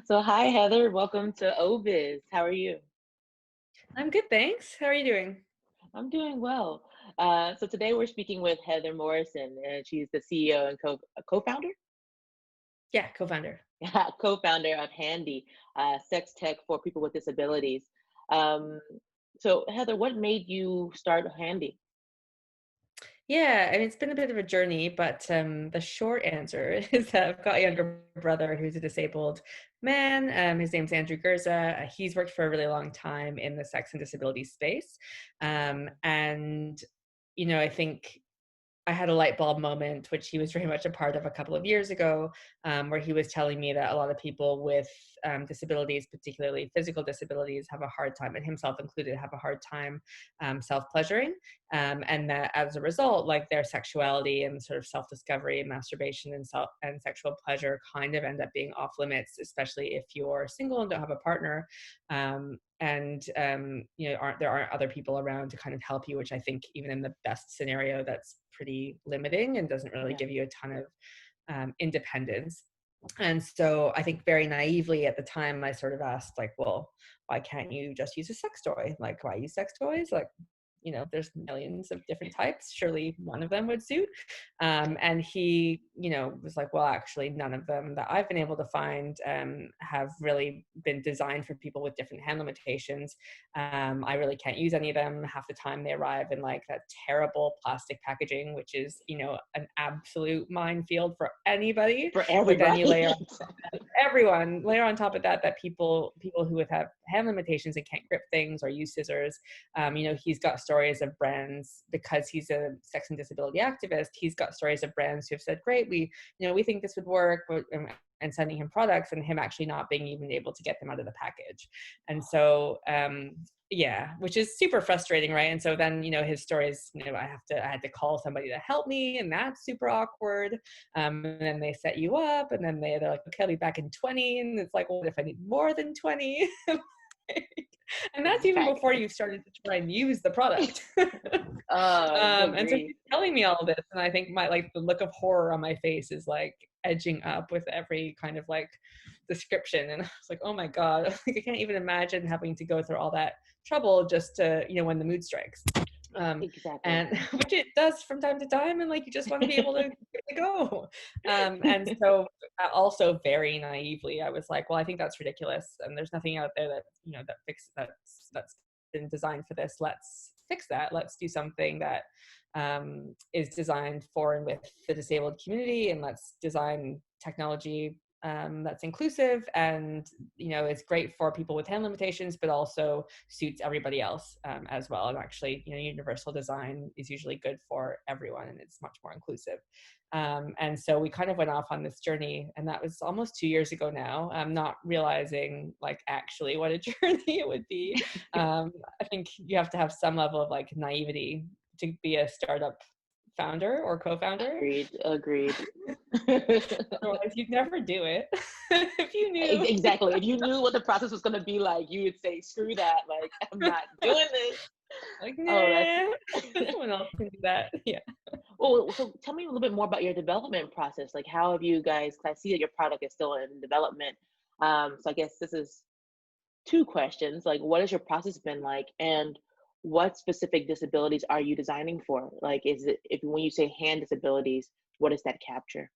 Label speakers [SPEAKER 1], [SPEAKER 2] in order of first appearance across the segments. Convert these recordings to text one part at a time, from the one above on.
[SPEAKER 1] So hi Heather, welcome to Oviz. How are you?
[SPEAKER 2] I'm good, thanks. How are you doing?
[SPEAKER 1] I'm doing well. So today we're speaking with Heather Morrison, and she's the CEO and co-founder,
[SPEAKER 2] Yeah, co-founder.
[SPEAKER 1] co-founder of Handi, sex tech for people with disabilities. Um, so Heather, what made you start Handi?
[SPEAKER 2] Yeah, I mean, it's been a bit of a journey, but the short answer is that I've got a younger brother who's a disabled man. His name's Andrew Gerza. He's worked for a really long time in the sex and disability space. And, I think I had a light bulb moment, which he was very much a part of a couple of years ago, where he was telling me that a lot of people with disabilities, particularly physical disabilities, have a hard time, and himself included, have a hard time self-pleasuring. And that as a result, like their sexuality and sort of self-discovery and masturbation and sexual pleasure kind of end up being off limits, especially if you're single and don't have a partner. There aren't other people around to kind of help you, which I think even in the best scenario, that's pretty limiting and doesn't really
[SPEAKER 1] Yeah,
[SPEAKER 2] give you a ton of independence. And so I think very naively at the time, I sort of asked, like, well, why can't you just use a sex toy? Like, why use sex toys? Like, there's millions of different types. Surely one of them would suit. And he, was like, well, actually, none of them that I've been able to find have really been designed for people with different hand limitations. I really can't use any of them. Half the time they arrive in like that terrible plastic packaging, which is, an absolute minefield for anybody.
[SPEAKER 1] for
[SPEAKER 2] But then you
[SPEAKER 1] everybody. Exactly.
[SPEAKER 2] layer on top of that people who have hand limitations and can't grip things or use scissors. He's got stories of brands, because he's a sex and disability activist. He's got stories of brands who have said, great, we think this would work, and sending him products and him actually not being even able to get them out of the package. And so yeah, which is super frustrating, right? And so then, his stories, I had to call somebody to help me, and that's super awkward. And then they set you up, and then they're like, okay, I'll be back in 20. And it's like, well, what if I need more than 20? And that's even before
[SPEAKER 1] Exactly.
[SPEAKER 2] you've started to try and use the product. And so
[SPEAKER 1] Agreed.
[SPEAKER 2] he's telling me all of this, and I think the look of horror on my face is like edging up with every kind of like description. And I was like, oh my God, like I can't even imagine having to go through all that trouble just to, when the mood strikes. Um,
[SPEAKER 1] Exactly.
[SPEAKER 2] and which it does from time to time, and like you just want to be able to give it a go. And so also very naively, I was like, well, I think that's ridiculous, and there's nothing out there that that's been designed for this. Let's fix that. Let's do something that is designed for and with the disabled community, and let's design technology that's inclusive and is great for people with hand limitations, but also suits everybody else as well. And actually, universal design is usually good for everyone, and it's much more inclusive. And so we kind of went off on this journey, and that was almost 2 years ago now. I'm not realizing like actually what a journey it would be. I think you have to have some level of like naivety to be a startup founder or co-founder.
[SPEAKER 1] Agreed. Agreed.
[SPEAKER 2] Otherwise, you'd never do it. If you knew.
[SPEAKER 1] Exactly. If you knew what the process was going to be like, you would say, screw that. Like, I'm not doing this.
[SPEAKER 2] Like,
[SPEAKER 1] Oh,
[SPEAKER 2] nah, someone else can do that. Yeah.
[SPEAKER 1] well, so tell me a little bit more about your development process. Like, how have you guys, cause I see that your product is still in development. So I guess this is two questions. Like, what has your process been like? And what specific disabilities are you designing for? Like, is it, if when you say hand disabilities, what does that capture?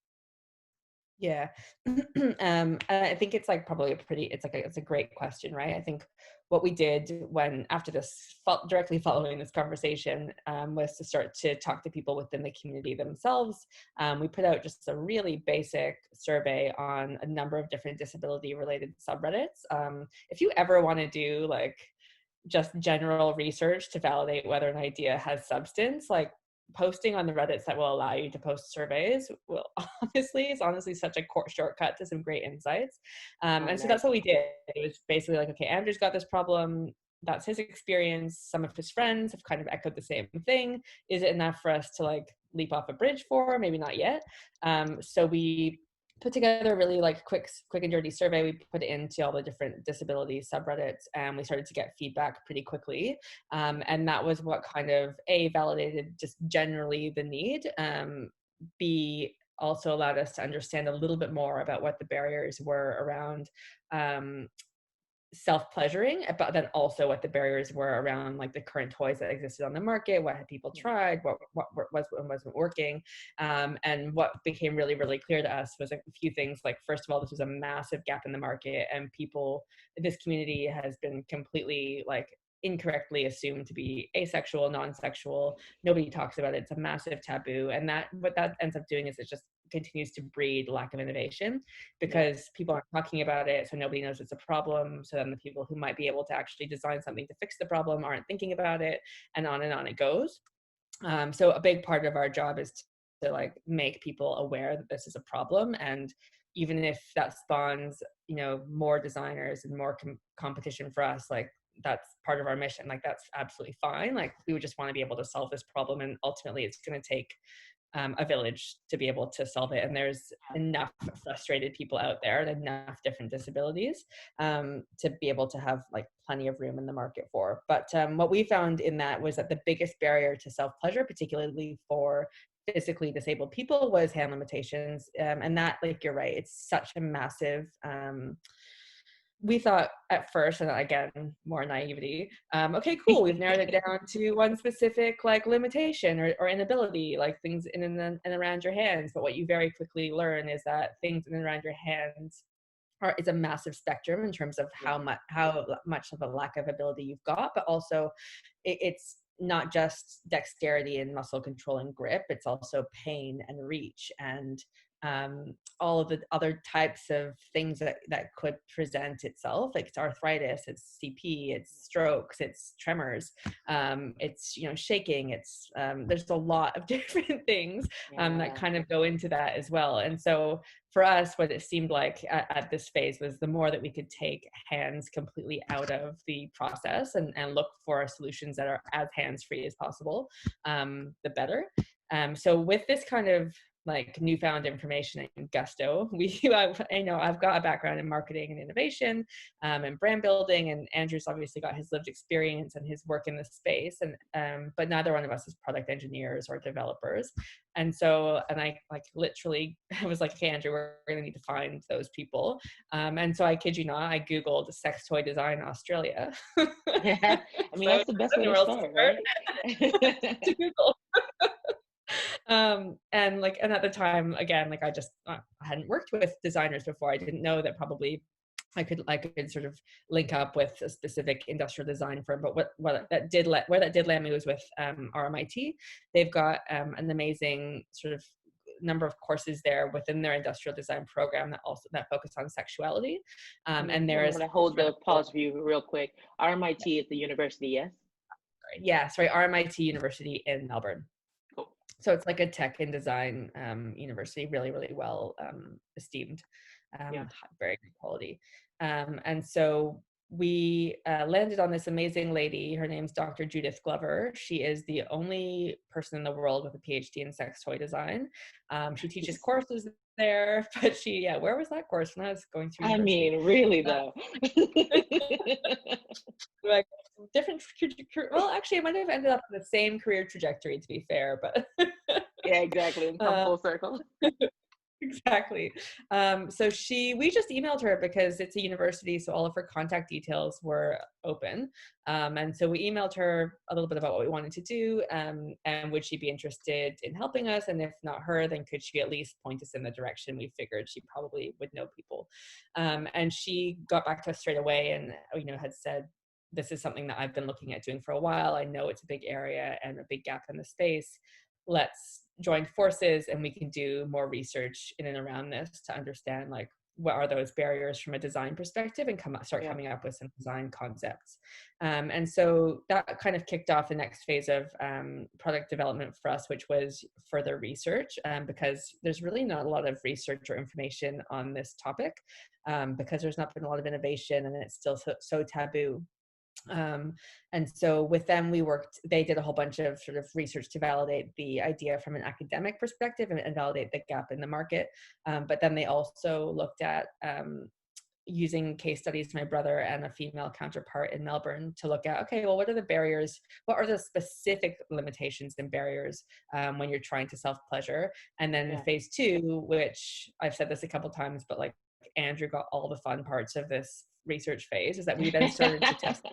[SPEAKER 2] Yeah. I think it's like probably it's a great question, right? I think what we did when after this directly following this conversation was to start to talk to people within the community themselves. We put out just a really basic survey on a number of different disability related subreddits. If you ever want to do like just general research to validate whether an idea has substance, like posting on the Reddits that will allow you to post surveys will honestly such a shortcut to some great insights.
[SPEAKER 1] Oh,
[SPEAKER 2] And so
[SPEAKER 1] nice.
[SPEAKER 2] that's what we did. It was basically like, okay, Andrew's got this problem. That's his experience. Some of his friends have kind of echoed the same thing. Is it enough for us to like leap off a bridge for? Maybe not yet. So we put together a really like quick and dirty survey. We put it into all the different disability subreddits, and we started to get feedback pretty quickly. And that was what kind of validated just generally the need. B also allowed us to understand a little bit more about what the barriers were around um, self-pleasuring, but then also what the barriers were around like the current toys that existed on the market, what had people
[SPEAKER 1] Yeah.
[SPEAKER 2] tried, wasn't working. And what became really, really clear to us was a few things. Like, first of all, this was a massive gap in the market, and this community has been completely like incorrectly assumed to be asexual, non-sexual. Nobody talks about it. It's a massive taboo. And that what that ends up doing is it just continues to breed lack of innovation,
[SPEAKER 1] Yeah.
[SPEAKER 2] because people aren't talking about it, so nobody knows it's a problem. So then the people who might be able to actually design something to fix the problem aren't thinking about it, and on it goes. So a big part of our job is to like make people aware that this is a problem, and even if that spawns, you know, more designers and more competition for us, like that's part of our mission. Like that's absolutely fine. Like we would just want to be able to solve this problem, and ultimately it's going to take a village to be able to solve it. And there's enough frustrated people out there and enough different disabilities to be able to have like plenty of room in the market for. But what we found in that was that the biggest barrier to self-pleasure, particularly for physically disabled people, was hand limitations. And that, like, you're right, it's such a massive we thought at first, and again, more naivety, okay, cool, we've narrowed it down to one specific like limitation or inability, like things in and around your hands. But what you very quickly learn is that things in and around your hands is a massive spectrum in terms of
[SPEAKER 1] Yeah.
[SPEAKER 2] how much of a lack of ability you've got, but also it's not just dexterity and muscle control and grip, it's also pain and reach and all of the other types of things that could present itself. Like it's arthritis, it's CP, it's strokes, it's tremors, it's, you know, shaking, it's there's a lot of different things that
[SPEAKER 1] Yeah.
[SPEAKER 2] kind of go into that as well. And so for us, what it seemed like at this phase was the more that we could take hands completely out of the process and look for solutions that are as hands-free as possible, the better. So with this kind of like newfound information and gusto, I know I've got a background in marketing and innovation and brand building, and Andrew's obviously got his lived experience and his work in this space, and but neither one of us is product engineers or developers. And so, and I like literally, I was like, okay, Andrew, we're going to need to find those people. And so I kid you not, I Googled sex toy design Australia.
[SPEAKER 1] Yeah. I mean,
[SPEAKER 2] So I
[SPEAKER 1] that's the best way to
[SPEAKER 2] else to
[SPEAKER 1] start,
[SPEAKER 2] start
[SPEAKER 1] right?
[SPEAKER 2] to Google. And at the time, again, like I hadn't worked with designers before. I didn't know that probably I could sort of link up with a specific industrial design firm. But where that did land me was with RMIT. They've got an amazing sort of number of courses there within their industrial design program that focus on sexuality.
[SPEAKER 1] And
[SPEAKER 2] And
[SPEAKER 1] I'm
[SPEAKER 2] there's
[SPEAKER 1] going to hold the
[SPEAKER 2] incredible,
[SPEAKER 1] pause for you real quick. RMIT is the university, yes?
[SPEAKER 2] RMIT University in Melbourne.
[SPEAKER 1] Cool.
[SPEAKER 2] So it's like a tech and design university, really, really well esteemed,
[SPEAKER 1] Yeah.
[SPEAKER 2] very good quality. And so we landed on this amazing lady. Her name's Dr. Judith Glover. She is the only person in the world with a PhD in sex toy design. She teaches courses there, but where was that course when I was going through
[SPEAKER 1] I
[SPEAKER 2] university?
[SPEAKER 1] mean, really though.
[SPEAKER 2] Like different, well, actually, I might have ended up in the same career trajectory, to be fair, but
[SPEAKER 1] Yeah, exactly. And come
[SPEAKER 2] uh,
[SPEAKER 1] full circle.
[SPEAKER 2] exactly. So we just emailed her because it's a university, so all of her contact details were open. And so we emailed her a little bit about what we wanted to do, and would she be interested in helping us? And if not her, then could she at least point us in the direction we figured she probably would know people? And she got back to us straight away and, you know, had said, this is something that I've been looking at doing for a while. I know it's a big area and a big gap in the space. Let's join forces and we can do more research in and around this to understand like what are those barriers from a design perspective and start
[SPEAKER 1] Yeah.
[SPEAKER 2] coming up with some design concepts. And so that kind of kicked off the next phase of product development for us, which was further research, because there's really not a lot of research or information on this topic, because there's not been a lot of innovation and it's still so taboo. And so with them, they did a whole bunch of sort of research to validate the idea from an academic perspective and validate the gap in the market. But then they also looked at, using case studies, my brother and a female counterpart in Melbourne, to look at, okay, well, what are the barriers? What are the specific limitations and barriers when you're trying to self-pleasure? And then
[SPEAKER 1] Yeah.
[SPEAKER 2] phase two, which I've said this a couple times, but like Andrew got all the fun parts of this research phase, is that we then started to test.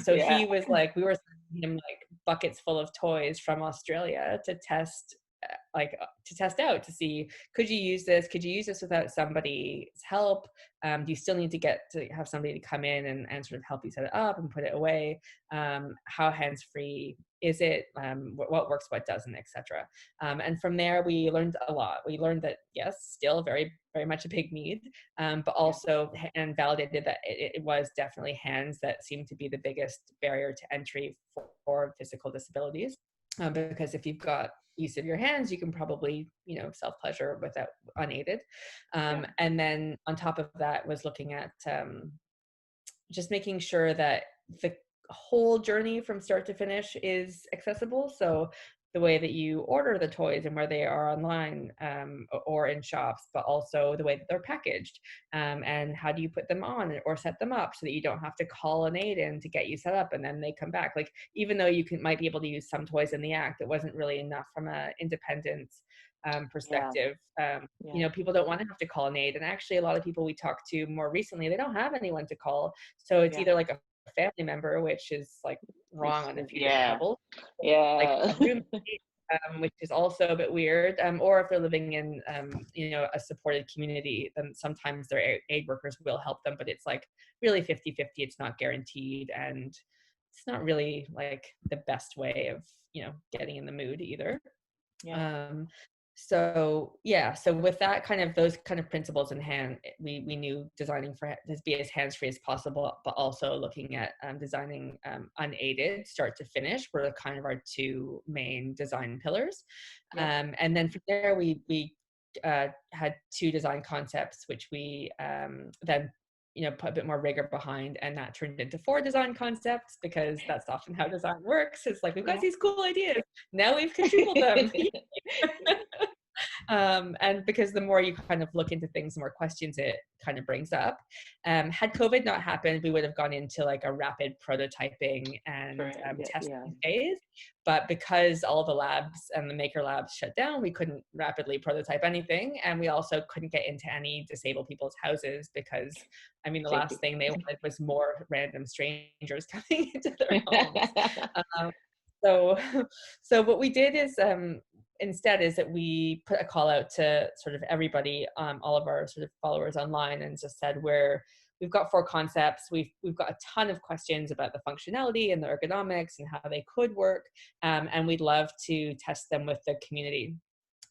[SPEAKER 2] So
[SPEAKER 1] Yeah.
[SPEAKER 2] he was like, we were sending him like buckets full of toys from Australia to test, to test out, to see, could you use this? Could you use this without somebody's help? Do you still need to get to have somebody to come in and sort of help you set it up and put it away? How hands-free is it? What works, what doesn't, etc. And from there, we learned a lot. We learned that, yes, still very, very much a big need, but
[SPEAKER 1] Yeah.
[SPEAKER 2] also, and validated that it was definitely hands that seemed to be the biggest barrier to entry for physical disabilities. Because if you've got use of your hands, you can probably, self-pleasure without unaided.
[SPEAKER 1] Yeah.
[SPEAKER 2] And then on top of that was looking at just making sure that the whole journey from start to finish is accessible. So the way that you order the toys and where they are online, or in shops, but also the way that they're packaged, and how do you put them on or set them up so that you don't have to call an aid in to get you set up and then they come back. Like, even though you might be able to use some toys in the act, it wasn't really enough from an independent
[SPEAKER 1] Yeah.
[SPEAKER 2] perspective.
[SPEAKER 1] Yeah.
[SPEAKER 2] People don't want to have to call an aid, and actually a lot of people we talked to more recently, they don't have anyone to call. So it's
[SPEAKER 1] Yeah.
[SPEAKER 2] either like a family member, which is like wrong on a few different
[SPEAKER 1] Yeah.
[SPEAKER 2] levels, like
[SPEAKER 1] Yeah.
[SPEAKER 2] a roommate, which is also a bit weird, or if they're living in a supported community, then sometimes their aid workers will help them, but it's like really 50-50. It's not guaranteed, and it's not really like the best way of getting in the mood either.
[SPEAKER 1] Yeah.
[SPEAKER 2] um, so yeah, so with that those kind of principles in hand, we knew designing for to be as hands-free as possible, but also looking at designing unaided start to finish were kind of our two main design pillars.
[SPEAKER 1] Yeah.
[SPEAKER 2] And then from there we had two design concepts, which we then put a bit more rigor behind, and that turned into four design concepts, because that's often how design works. It's like, we've got
[SPEAKER 1] Yeah.
[SPEAKER 2] these cool ideas, now we've quadrupled them. And because the more you kind of look into things, the more questions it kind of brings up. Had COVID not happened, we would have gone into like a rapid prototyping and
[SPEAKER 1] Correct. Yeah. Yeah.
[SPEAKER 2] testing phase. But because all the labs and the maker labs shut down, we couldn't rapidly prototype anything. And we also couldn't get into any disabled people's houses, because, I mean, the last
[SPEAKER 1] Safety.
[SPEAKER 2] thing they wanted was more random strangers coming into their homes. Um, so, so what we did is, instead, is that we put a call out to sort of everybody, all of our sort of followers online, and just said, we've got four concepts. We've got a ton of questions about the functionality and the ergonomics and how they could work, and we'd love to test them with the community.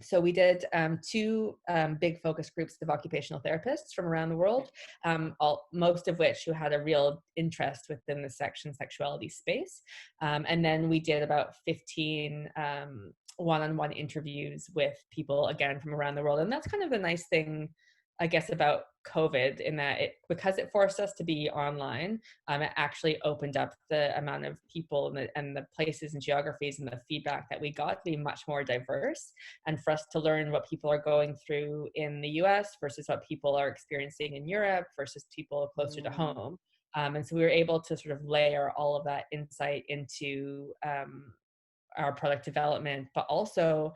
[SPEAKER 2] So we did two big focus groups of occupational therapists from around the world, most of which who had a real interest within the sexuality space. And then we did about 15 one-on-one interviews with people, again, from around the world. And that's kind of the nice thing, I guess, about COVID, in that because it forced us to be online, it actually opened up the amount of people and the places and geographies and the feedback that we got to be much more diverse, and for us to learn what people are going through in the US versus what people are experiencing in Europe versus people closer to home. And so we were able to sort of layer all of that insight into our product development, but also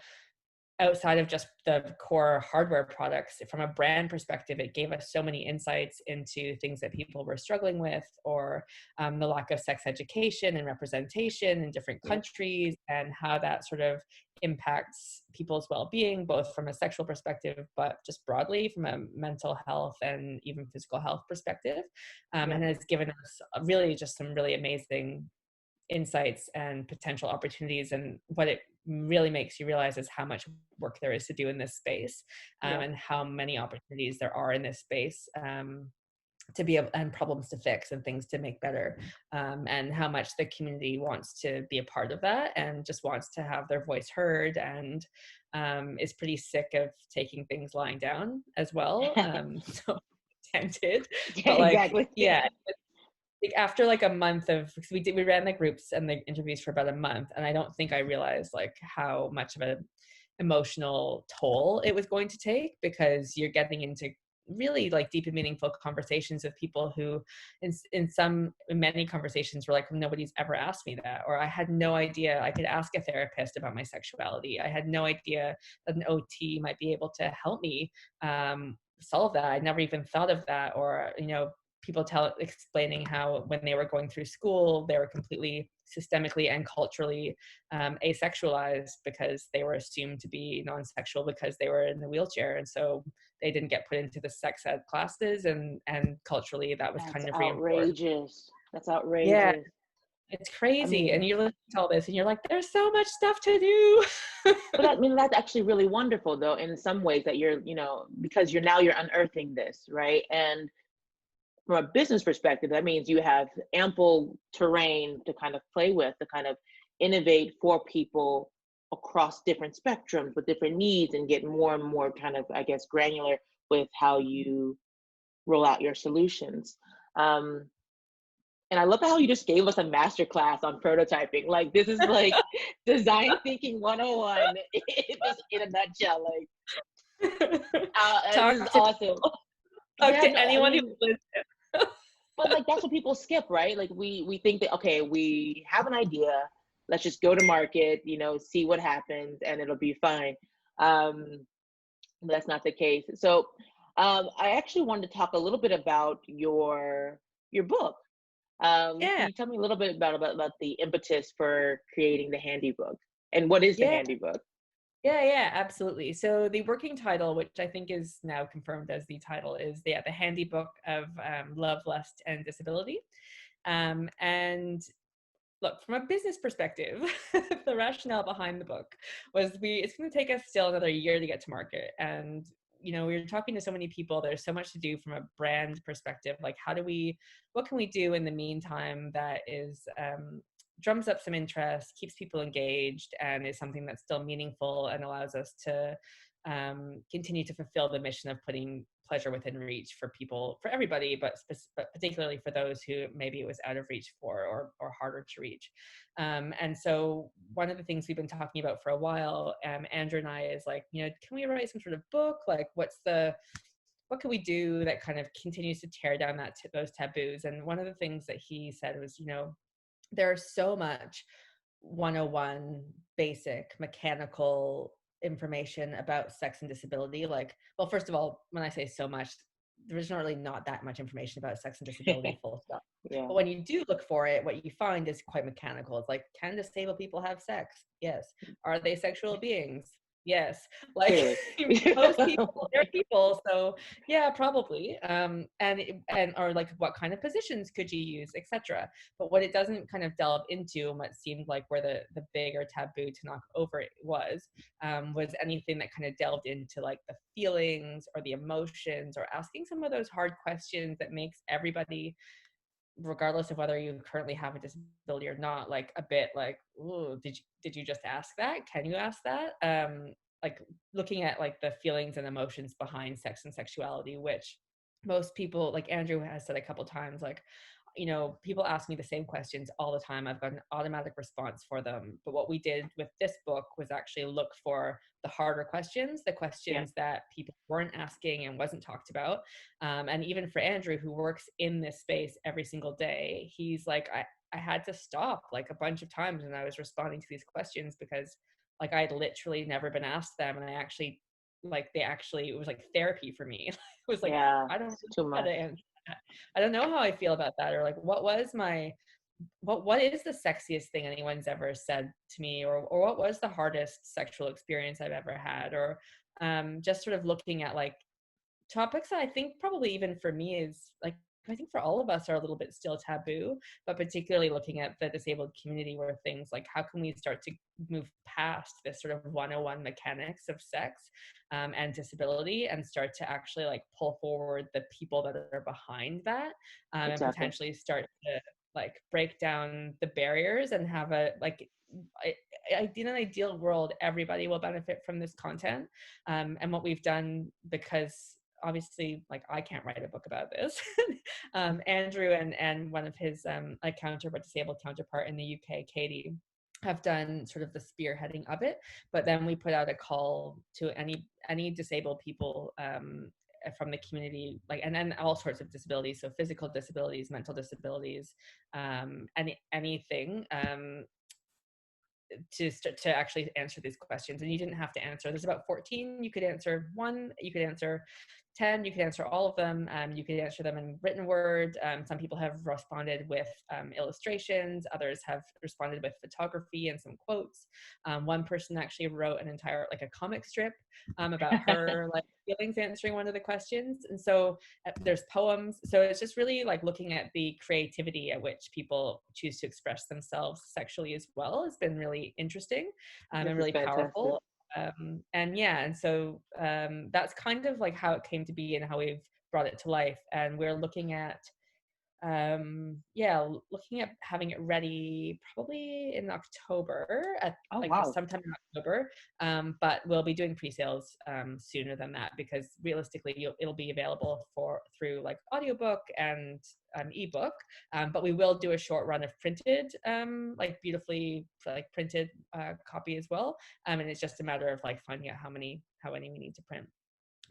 [SPEAKER 2] outside of just the core hardware products, from a brand perspective, it gave us so many insights into things that people were struggling with, or the lack of sex education and representation in different
[SPEAKER 1] Yeah.
[SPEAKER 2] countries, and how that sort of impacts people's well-being, both from a sexual perspective, but just broadly from a mental health and even physical health perspective.
[SPEAKER 1] Yeah.
[SPEAKER 2] And has given us really just some really amazing insights and potential opportunities. And what it really makes you realize is how much work there is to do in this space,
[SPEAKER 1] Yeah.
[SPEAKER 2] and how many opportunities there are in this space, to be able, and problems to fix and things to make better, and how much the community wants to be a part of that and just wants to have their voice heard, and is pretty sick of taking things lying down as well. So tempted,
[SPEAKER 1] Yeah,
[SPEAKER 2] but like,
[SPEAKER 1] exactly.
[SPEAKER 2] yeah, like after like a month of, because we ran the groups and the interviews for about a month, and I don't think I realized like how much of a emotional toll it was going to take, because you're getting into really like deep and meaningful conversations with people who in many conversations were like, nobody's ever asked me that, or I had no idea I could ask a therapist about my sexuality. I had no idea that an OT might be able to help me solve that. I'd never even thought of that. Or, people explaining how when they were going through school, they were completely systemically and culturally asexualized because they were assumed to be non-sexual because they were in a wheelchair. And so they didn't get put into the sex ed classes, and culturally that was
[SPEAKER 1] That's
[SPEAKER 2] kind of reinforced.
[SPEAKER 1] outrageous. That's
[SPEAKER 2] Yeah,
[SPEAKER 1] outrageous.
[SPEAKER 2] it's
[SPEAKER 1] I
[SPEAKER 2] crazy. And
[SPEAKER 1] mean,
[SPEAKER 2] you listen to all this and you're like, there's so much stuff to do.
[SPEAKER 1] but I mean, that's actually really wonderful, though, in some ways that because you're unearthing this, right? And from a business perspective, that means you have ample terrain to kind of play with, to kind of innovate for people across different spectrums with different needs and get more and more kind of, I guess, granular with how you roll out your solutions. Um, and I love how you just gave us a master class on prototyping. Like, this is like design thinking 101 just in a nutshell. Like, this is
[SPEAKER 2] Talk to
[SPEAKER 1] awesome.
[SPEAKER 2] talk
[SPEAKER 1] Yeah,
[SPEAKER 2] to
[SPEAKER 1] no, I
[SPEAKER 2] anyone who
[SPEAKER 1] mean,
[SPEAKER 2] listens.
[SPEAKER 1] but like that's what people skip, right? Like we think that, okay, we have an idea, let's just go to market, see what happens, and it'll be fine. Um, but that's not the case. So I actually wanted to talk a little bit about your book. Can
[SPEAKER 2] Yeah,
[SPEAKER 1] you tell me a little bit about the impetus for creating the Handy book, and what is the
[SPEAKER 2] yeah.
[SPEAKER 1] Handy book?
[SPEAKER 2] Yeah, absolutely. So the working title, which I think is now confirmed as the title, is the Handi Book of Love, Lust, and Disability. And look, from a business perspective, the rationale behind the book was it's going to take us still another year to get to market. And we were talking to so many people. There's so much to do from a brand perspective. Like, what can we do in the meantime that is drums up some interest, keeps people engaged, and is something that's still meaningful and allows us to continue to fulfill the mission of putting pleasure within reach for people, for everybody, but particularly for those who maybe it was out of reach for, or harder to reach. And so one of the things we've been talking about for a while, Andrew and I, is like, can we write some sort of book? Like, what can we do that kind of continues to tear down those taboos? And one of the things that he said was, there's so much 101 basic mechanical information about sex and disability. Like, well, first of all, when I say so much, there's not really not that much information about sex and disability, full stop.
[SPEAKER 1] Yeah,
[SPEAKER 2] But when you do look for it, what you find is quite mechanical. It's like, can disabled people have sex? Yes. Are they sexual beings? Yes. Like,
[SPEAKER 1] clearly.
[SPEAKER 2] most people, they're people. So yeah, probably. And or like, what kind of positions could you use, etc. But what it doesn't kind of delve into, and what seemed like where the bigger taboo to knock over it was anything that kind of delved into like the feelings or the emotions, or asking some of those hard questions that makes everybody, regardless of whether you currently have a disability or not, like a bit like, ooh, did you just ask that? Can you ask that? Like, looking at like the feelings and emotions behind sex and sexuality, which most people, like Andrew has said a couple times, like, people ask me the same questions all the time. I've got an automatic response for them. But what we did with this book was actually look for the harder questions, the
[SPEAKER 1] Yeah,
[SPEAKER 2] questions that people weren't asking and wasn't talked about. And even for Andrew, who works in this space every single day, he's like, I had to stop like a bunch of times when I was responding to these questions, because like I'd literally never been asked them. And it was like therapy for me. It was like,
[SPEAKER 1] yeah,
[SPEAKER 2] I don't
[SPEAKER 1] it's too
[SPEAKER 2] know how to
[SPEAKER 1] much.
[SPEAKER 2] answer that. I don't know how I feel about that. Or like, what is the sexiest thing anyone's ever said to me? Or what was the hardest sexual experience I've ever had? Or just sort of looking at like topics that I think probably even for me is like, I think for all of us are a little bit still taboo, but particularly looking at the disabled community, where things like, how can we start to move past this sort of 101 mechanics of sex and disability, and start to actually like pull forward the people that are behind that, and
[SPEAKER 1] Exactly.
[SPEAKER 2] potentially start to like break down the barriers and have in an ideal world, everybody will benefit from this content. And what we've done, because obviously like I can't write a book about this. Andrew and one of his disabled counterpart in the UK, Katie, have done sort of the spearheading of it. But then we put out a call to any disabled people from the community, like, and then all sorts of disabilities, so physical disabilities, mental disabilities, anything, to actually answer these questions. And you didn't have to answer, there's about 14, you could answer one, you could answer 10, you could answer all of them. You could answer them in written word. Some people have responded with illustrations, others have responded with photography and some quotes. One person actually wrote an entire, like, a comic strip about her like feelings answering one of the questions. And so there's poems. So it's just really like looking at the creativity at which people choose to express themselves sexually as well has been really interesting,
[SPEAKER 1] This
[SPEAKER 2] and
[SPEAKER 1] is
[SPEAKER 2] really
[SPEAKER 1] fantastic.
[SPEAKER 2] powerful. And yeah, and so that's kind of like how it came to be and how we've brought it to life. And we're looking at looking at having it ready probably in October, at
[SPEAKER 1] Oh,
[SPEAKER 2] like
[SPEAKER 1] wow.
[SPEAKER 2] sometime in October. But we'll be doing pre-sales sooner than that, because realistically it'll be available through like audiobook and ebook. But we will do a short run of printed, like beautifully like printed copy as well. And it's just a matter of like finding out how many we need to print.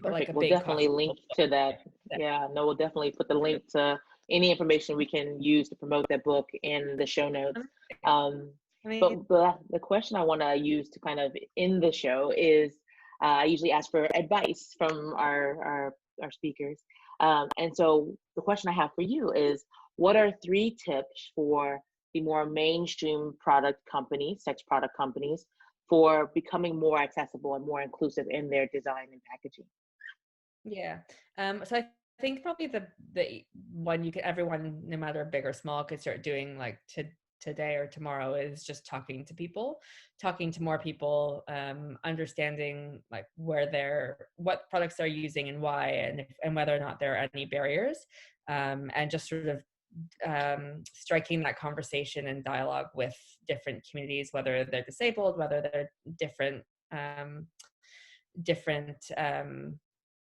[SPEAKER 2] But like
[SPEAKER 1] Perfect.
[SPEAKER 2] a
[SPEAKER 1] We'll
[SPEAKER 2] big
[SPEAKER 1] definitely
[SPEAKER 2] coffee
[SPEAKER 1] link
[SPEAKER 2] table
[SPEAKER 1] to that.
[SPEAKER 2] book.
[SPEAKER 1] Yeah, no, we'll definitely put the link to any information we can use to promote that book in the show notes. Um,
[SPEAKER 2] Amazing.
[SPEAKER 1] but the question I want to use to kind of end the show is, I usually ask for advice from our speakers. And so the question I have for you is, what are 3 tips for the more mainstream product companies, sex product companies, for becoming more accessible and more inclusive in their design and packaging?
[SPEAKER 2] Yeah. So I think probably the one you could everyone, no matter big or small, could start doing like today or tomorrow is just talking to more people, understanding like what products they're using and why, and whether or not there are any barriers, and just sort of striking that conversation and dialogue with different communities, whether they're disabled, whether they're different um, different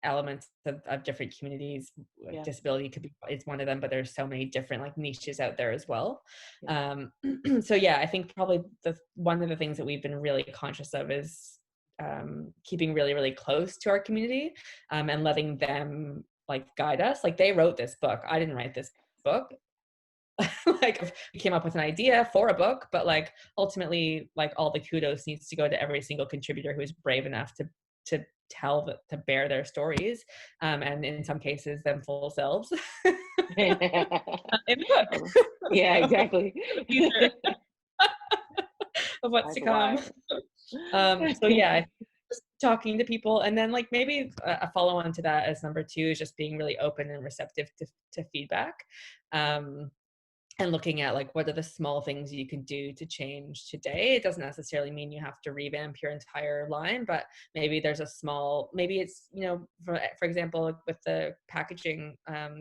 [SPEAKER 2] elements of different communities. Like
[SPEAKER 1] Yeah,
[SPEAKER 2] disability is one of them, but there's so many different like niches out there as well.
[SPEAKER 1] yeah.
[SPEAKER 2] um so yeah, I think probably one of the things that we've been really conscious of is keeping really, really close to our community, and letting them like guide us. Like, they wrote this book, I didn't write this book. Like, we came up with an idea for a book, but like ultimately, like, all the kudos needs to go to every single contributor who's brave enough to to bear their stories, and in some cases them full selves in the
[SPEAKER 1] Oh,
[SPEAKER 2] book.
[SPEAKER 1] yeah,
[SPEAKER 2] So
[SPEAKER 1] exactly.
[SPEAKER 2] the future of what's
[SPEAKER 1] That's
[SPEAKER 2] to come.
[SPEAKER 1] wild.
[SPEAKER 2] So yeah, I think just talking to people, and then like maybe a follow on to that as number 2 is just being really open and receptive to feedback. um and looking at like what are the small things you can do to change today. It doesn't necessarily mean you have to revamp your entire line, but maybe there's maybe it's, for example, like with the packaging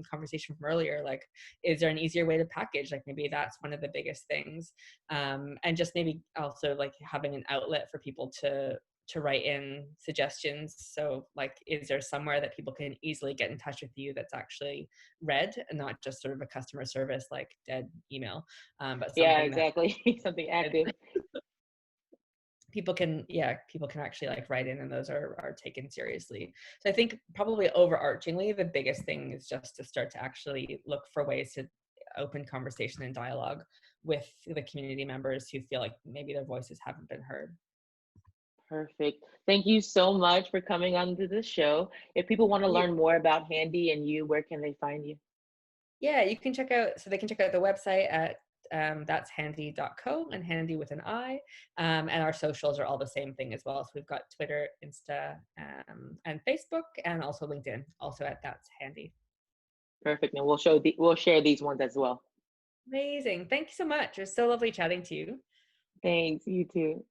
[SPEAKER 2] conversation from earlier, like, is there an easier way to package? Like, maybe that's one of the biggest things. And just maybe also like having an outlet for people to write in suggestions. So like, is there somewhere that people can easily get in touch with you that's actually read, and not just sort of a customer service like dead email, but
[SPEAKER 1] Yeah,
[SPEAKER 2] something that
[SPEAKER 1] exactly. Something active.
[SPEAKER 2] people can actually like write in, and those are taken seriously. So I think probably overarchingly the biggest thing is just to start to actually look for ways to open conversation and dialogue with the community members who feel like maybe their voices haven't been heard.
[SPEAKER 1] Perfect. Thank you so much for coming on to the show. If people want to
[SPEAKER 2] You,
[SPEAKER 1] learn more about Handy and you, where can they find you?
[SPEAKER 2] yeah, they can check out the website at that's handy.co, and handy with an I. And our socials are all the same thing as well. So we've got Twitter, Insta, and Facebook, and also LinkedIn, also at that's handy.
[SPEAKER 1] Perfect. And we'll share these ones as well.
[SPEAKER 2] Amazing. Thank you so much. It was so lovely chatting to you.
[SPEAKER 1] Thanks. You too.